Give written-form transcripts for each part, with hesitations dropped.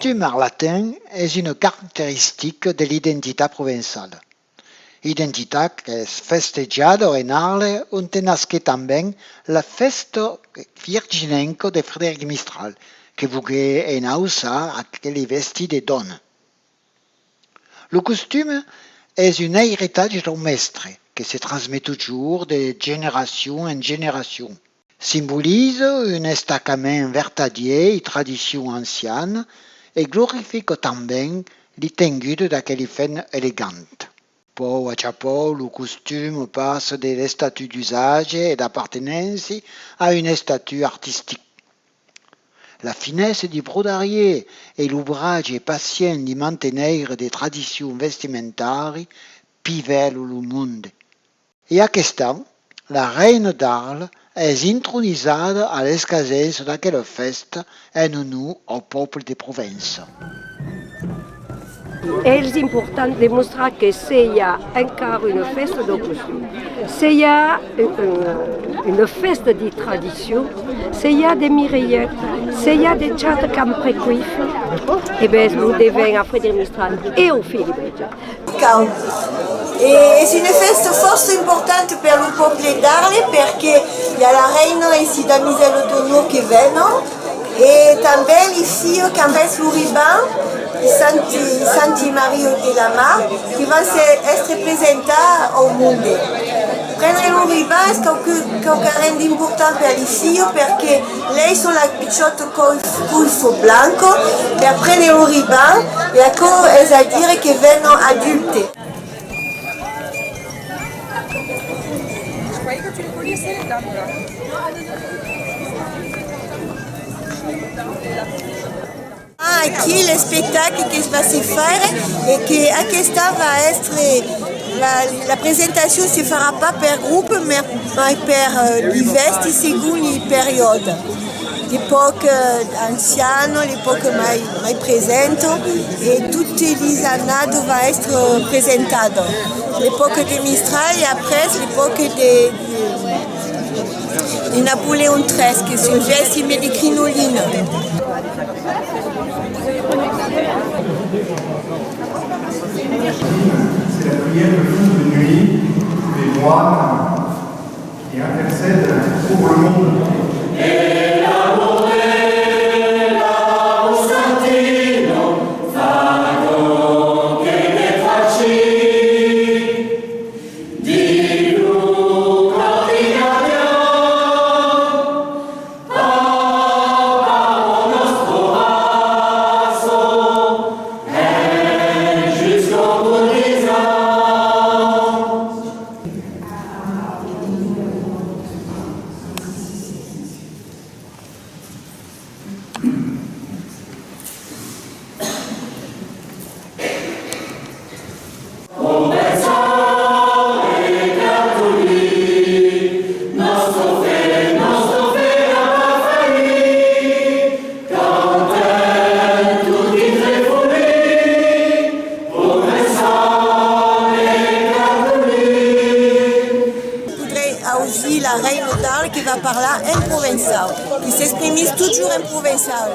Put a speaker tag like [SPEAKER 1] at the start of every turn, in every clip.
[SPEAKER 1] costume arlatin est une caractéristique de l'identità provençale. Identità che è festeggiata in Arles onde nasce também la festa virginenco de Frédéric Mistral, que voulait en usar aquells vestits de dona. Le costume est un héritage domestre que se transmet toujours de génération en génération. Symbolise un destacament vertadier et tradition ancienne et glorifie também l'itengude d'aquelle femme élégante. Peu à peu, le costume passe des statuts d'usage et d'appartenance à un statut artistique. La finesse du brodarier et l'ouvrage patient de maintenir des traditions vestimentaires pivellent le monde. Et à aquesta, la reine d'Arles est intronisée à l'escasez d'aquelle festa en honneur au peuple de Provence.
[SPEAKER 2] És important demostrar que s'il y a encara une festa de costum, s'il y a une festa de tradició, s'il y a des mireillettes, s'il y a des chats camprecuifs, eh bien, nous devons à Frédéric Mistral et au Philippe.
[SPEAKER 3] E è una festa forse importante per il popolo d'Arles perché il y a la reina e si damiselle d'honneur che vengono e també i filles che hanno il ruban, i Santi Mario de la Mar, che vanno essere presentati al mondo. Prendere il ruban è qualcosa di importante per i figli perché lei sono la picciotta con il pulso bianco per prendere il ruban e ecco è a dire che vengono adulte. Aqui le spectacle che va se fare e che a questa va essere la presentazione si farà pas per gruppo ma per diversi secondo i periodi. L'époque ancienne, l'époque mai presente et toutes les années va être présentée. L'époque de Mistral et après l'époque de Napoléon XIII, qui sont gestes de crinoline.
[SPEAKER 4] C'est la prière de fond de nuit des moines qui intercèdent pour le monde.
[SPEAKER 3] La reine d'Arles qui va parler en provençal, qui s'exprime toujours en provençal.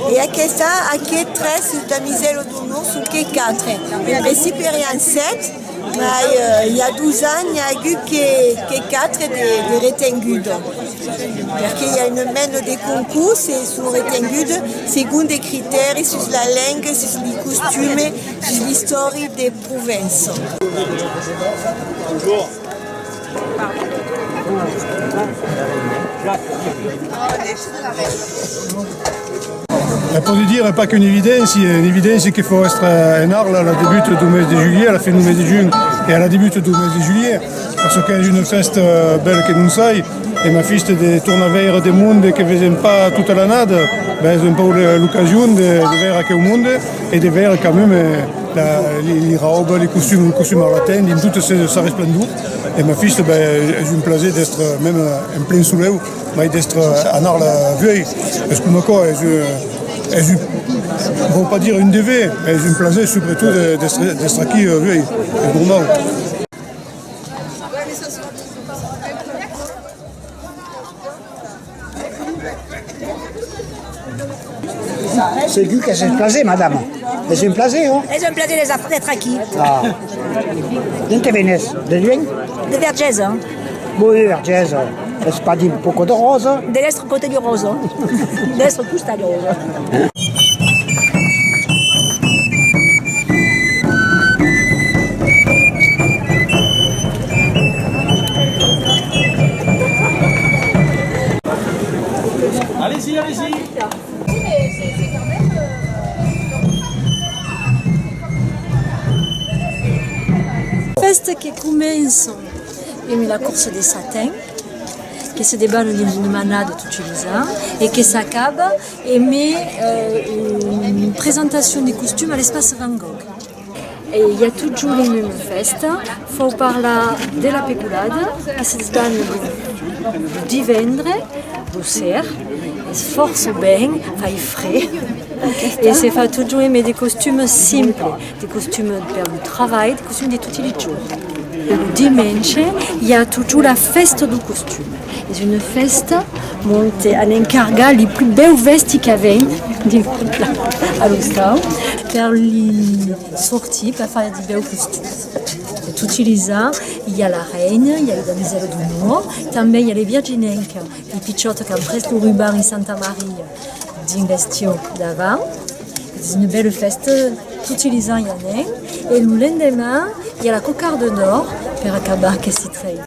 [SPEAKER 3] Et à questa, a che tre damiselle d'honneur su che quatre. In principe erano 7, ma il y a 12 ans, il y a eu que 4 de retengudes. Parce qu'il y a une mène de concours sur retengudes, selon des critères sur la langue, sur les costumes, sur l'histoire des provinces.
[SPEAKER 5] Bonjour.
[SPEAKER 6] Pour lui dire, pas qu'une évidence, une évidence qu'il faut être en Arles à la début du mois de juillet, à la fin du mois de juin et à la début du mois de juillet. Parce qu'il y a une fête belle que nous sommes, et ma fille de tournaveire du monde qui ne faisait pas toute l'année, ben, ils ont pas l'occasion de voir à quel monde et de voir quand même les robes, les costumes arlatins, dans toute sa resplendeur. Et ma fille, ben, j'ai un plaisir d'être même en plein soleil, mais d'être en Arles vieille. Parce que moi, je ne veux pas dire une DV, mais j'ai un plaisir surtout d'être aquí vieille, c'est normal.
[SPEAKER 5] C'est lui qui s'est placé, madame. Elle s'est placée, hein?
[SPEAKER 7] Elles ont placé les affaires d'être acquis.
[SPEAKER 5] Ah. D'où te vienes? De Lyon?
[SPEAKER 7] De Vergès, hein.
[SPEAKER 5] Oui, Vergès. C'est pas dit beaucoup de rose.
[SPEAKER 7] De l'autre côté du rose. Hein. De l'autre côté du rose.
[SPEAKER 8] Allez-y, allez-y.
[SPEAKER 9] Festa che commence avec la course des satins, qui se déballe dans une manade utilisée et qui s'accabe et met une présentation des costumes à l'espace Van Gogh. Et il y a toujours les mêmes festes. Il faut parler de la peculade, qui se déballe le divendres, du cerf, force bien, fait frais. Et c'est fait toujours mais des costumes simples, des costumes pour le travail, des costumes de tous les jours. Le dimanche, il y a toujours la fête du costume. C'est une fête montée à l'encarga les plus belles vestes qu'il y avait à l'instant pour les sortir, pour faire des beaux costumes. Et tout utilisant, il y a la reine, il y a les demoiselles du Nord, también il y a les virginenques, les pichottes qui ont presque le ruban et Santa Marie d'investio d'avant. C'est une belle fête, tout utilisant il y en a. Et le lendemain, il y a la cocarde d'or pour acabar avec ces traits.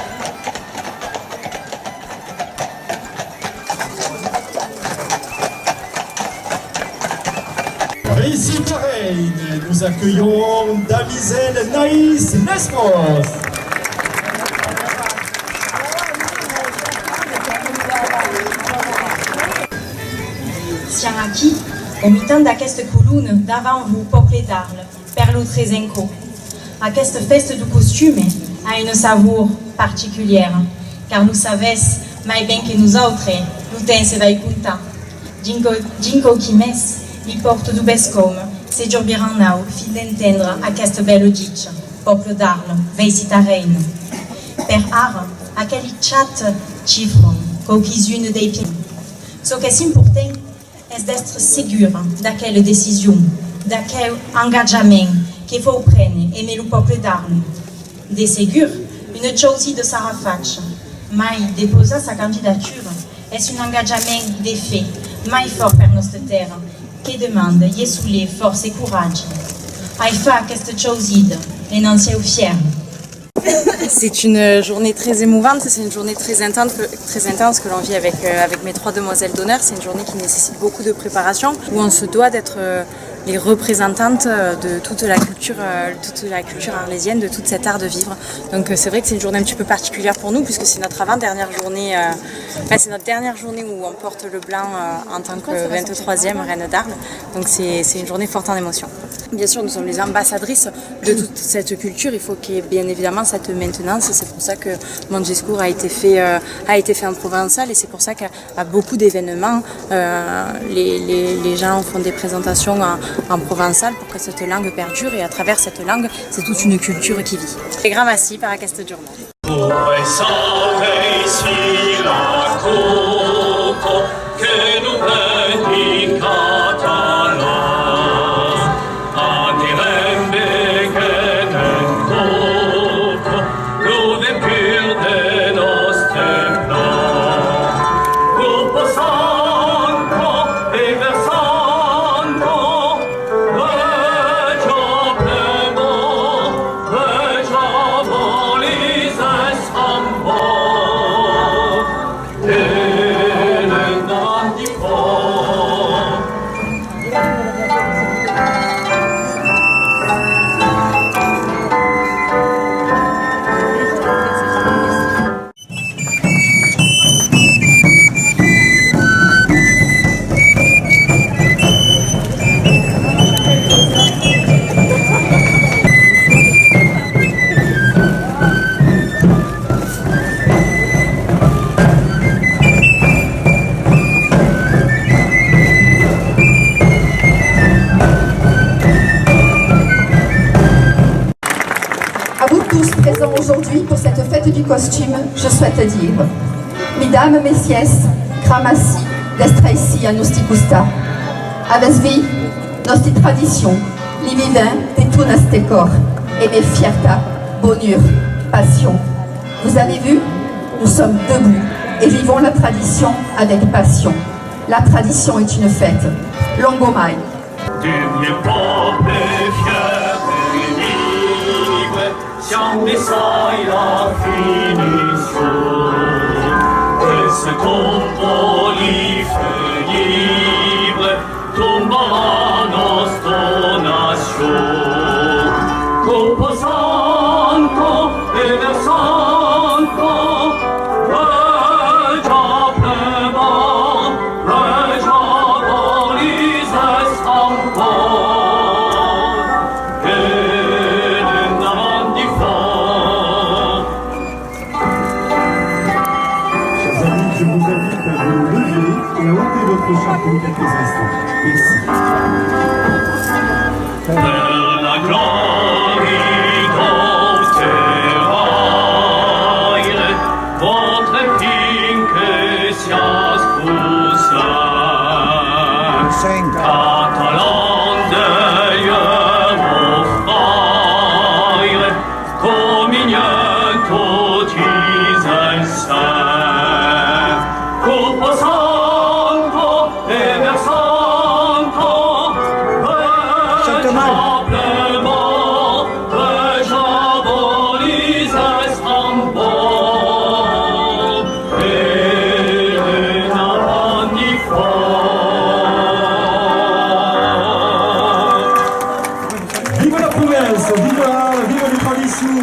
[SPEAKER 8] Ici pareil, nous accueillons Damiselle Naïs Nesmos.
[SPEAKER 10] Siamo aquí, omitando aquesta columna davant vous, peuple d'Arles, per lo Tresenco. Aquesta festa du costume a une savour particulière, car nous savons, mais bien que nous autres, nous temps se vai contar. Dingo qui mes, li porte du bescom, se giorbiran nau, fi d'entendre aquesta belle ditch, peuple d'Arles, veicita reine. Per ara, aquel chat cifron, qualquisune dei pieds. Ce qui est important, est d'être sûr d'aquelle décision, d'aquel engagement qu'il faut prendre et le peuple d'Arles. De ségur, une chose de Sarah Fatch, mais déposer sa candidature est un engagement d'effet, mais fort pour notre terre, qui demande yessoulé force et courage. Il faut cette chose et n'en soit fier.
[SPEAKER 11] C'est une journée très émouvante, c'est une journée très intense que l'on vit avec mes 3 demoiselles d'honneur. C'est une journée qui nécessite beaucoup de préparation, où on se doit d'être les représentantes de toute la culture arlésienne, de tout cet art de vivre. Donc c'est vrai que c'est une journée un petit peu particulière pour nous, puisque c'est notre avant-dernière journée, c'est notre dernière journée où on porte le blanc en tant que 23e reine d'Arles. Donc c'est une journée forte en émotion. Bien sûr, nous sommes les ambassadrices de toute cette culture. Il faut qu'il y ait bien évidemment cette maintenance. C'est pour ça que mon discours a été fait en provençal, et c'est pour ça qu'à beaucoup d'événements, les gens font des présentations en provençal pour que cette langue perdure, et à travers cette langue, c'est toute une culture qui vit. Et grand merci par cette journée.
[SPEAKER 12] Aujourd'hui, pour cette fête du costume, je souhaite dire: Mesdames, Messieurs, Kramassi, d'Estraïsi à Noustikusta. Avesvi, nostre tradition, li vivent de tout notre corps, et mes fierté, bonheur, passion. Vous avez vu? Nous sommes debout et vivons la tradition avec passion. La tradition est une fête. Longomai.
[SPEAKER 13] Du vieux peuple fier et libre, siamo sai la finition. Et ce tombeau libre tombe à nostra nation. Composando e versando,
[SPEAKER 8] pour quelques instants. Merci.
[SPEAKER 13] Per la glorie d'Austerreire, votre finque sias poussant. Catalan d'ailleurs vos frères, communion tout isaïsant. Composando e versando,
[SPEAKER 8] Vive la province, vive les traditions,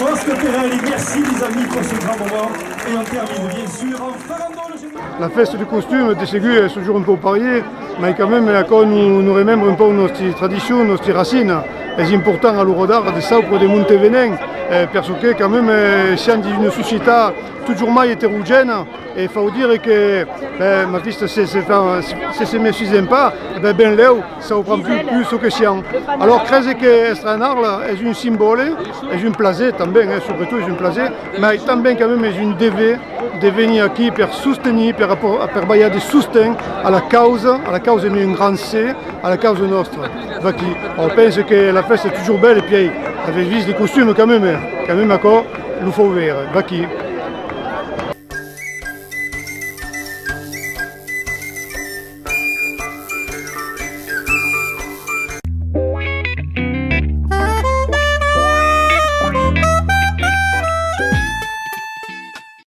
[SPEAKER 8] merci les amis pour ce grand moment. Et on termine bien sûr en farandole.
[SPEAKER 6] La festa du costume di seguire è toujours un po' parier, ma quand même nous remembre un peu notre tradition, notre racine. C'est important à l'Eurodar de ça pour des Montevenen, parce que quand même siamo di una società toujours mai hétérogène. Et il faut dire que ma fille, si c'est me suffisait pas, ben là, ça ne prend plus que sian. Alors, crève que Estranarle est un symbole, est une place, surtout est une place, mais también quand même est une DV de venir ici pour soutenir, pour bailler des soutiens à la cause mais un grand C, à la cause nostre. On pense que la fête est toujours belle et puis avec vis des costumes quand même encore, il faut voir.